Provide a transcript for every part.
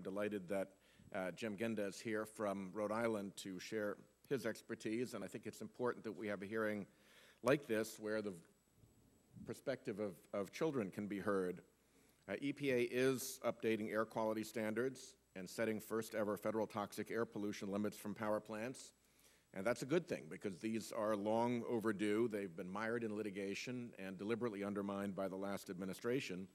I'm delighted that Jim Ginda is here from Rhode Island to share his expertise, and I think it's important that we have a hearing like this where the perspective of children can be heard. EPA is updating air quality standards and setting first ever federal toxic air pollution limits from power plants. And that's a good thing because these are long overdue. They've been mired in litigation and deliberately undermined by the last administration.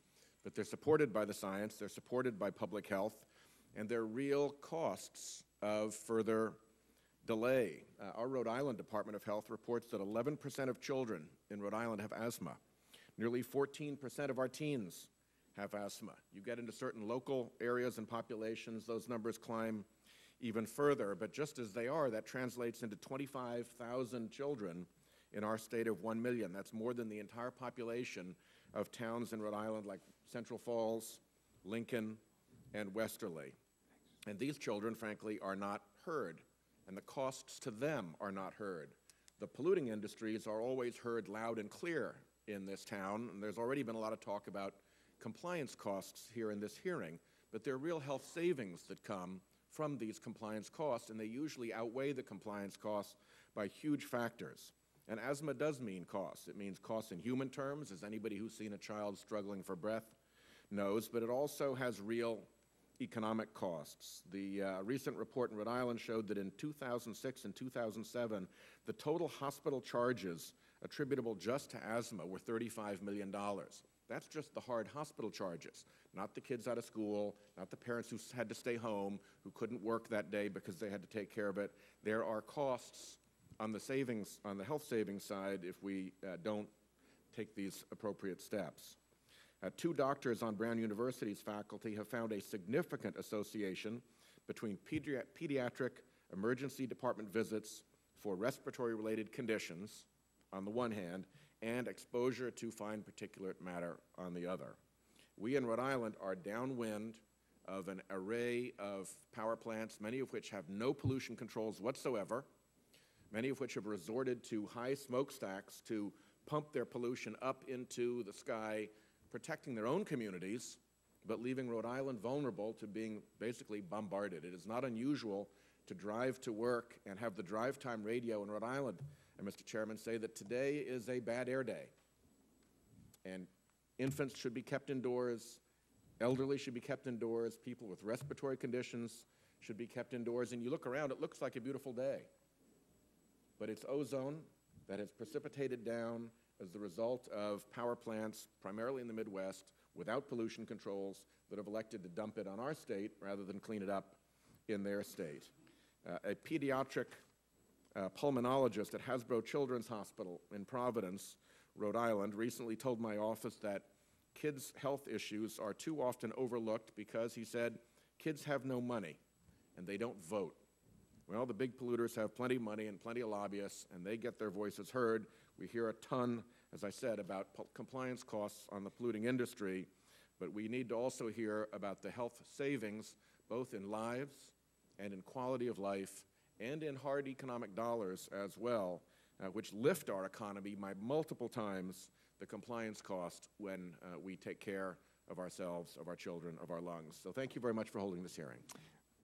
But they're supported by the science, they're supported by public health, and they're real costs of further delay. Our Rhode Island Department of Health reports that 11% of children in Rhode Island have asthma. Nearly 14% of our teens have asthma. You get into certain local areas and populations, those numbers climb even further. But just as they are, that translates into 25,000 children in our state of 1 million. That's more than the entire population of towns in Rhode Island like Central Falls, Lincoln, and Westerly. And these children, frankly, are not heard, and the costs to them are not heard. The polluting industries are always heard loud and clear in this town, and there's already been a lot of talk about compliance costs here in this hearing, but there are real health savings that come from these compliance costs, and they usually outweigh the compliance costs by huge factors. And asthma does mean costs. It means costs in human terms, as anybody who's seen a child struggling for breath knows, but it also has real economic costs. The recent report in Rhode Island showed that in 2006 and 2007, the total hospital charges attributable just to asthma were $35 million. That's just the hard hospital charges, not the kids out of school, not the parents who had to stay home, who couldn't work that day because they had to take care of it. There are costs on the savings, on the health savings side, if we don't take these appropriate steps. 2 doctors on Brown University's faculty have found a significant association between pediatric emergency department visits for respiratory-related conditions on the one hand and exposure to fine particulate matter on the other. We in Rhode Island are downwind of an array of power plants, many of which have no pollution controls whatsoever, many of which have resorted to high smokestacks to pump their pollution up into the sky, protecting their own communities, but leaving Rhode Island vulnerable to being basically bombarded. It is not unusual to drive to work and have the drive time radio in Rhode Island, and Mr. Chairman, say that today is a bad air day. And infants should be kept indoors, elderly should be kept indoors, people with respiratory conditions should be kept indoors, and you look around, it looks like a beautiful day. But it's ozone that has precipitated down as the result of power plants, primarily in the Midwest, without pollution controls, that have elected to dump it on our state rather than clean it up in their state. A pediatric pulmonologist at Hasbro Children's Hospital in Providence, Rhode Island, recently told my office that kids' health issues are too often overlooked because, he said, kids have no money and they don't vote. Well, the big polluters have plenty of money and plenty of lobbyists, and they get their voices heard. We hear a ton, as I said, about compliance costs on the polluting industry, but we need to also hear about the health savings, both in lives and in quality of life, and in hard economic dollars as well, which lift our economy by multiple times the compliance cost when we take care of ourselves, of our children, of our lungs. So thank you very much for holding this hearing.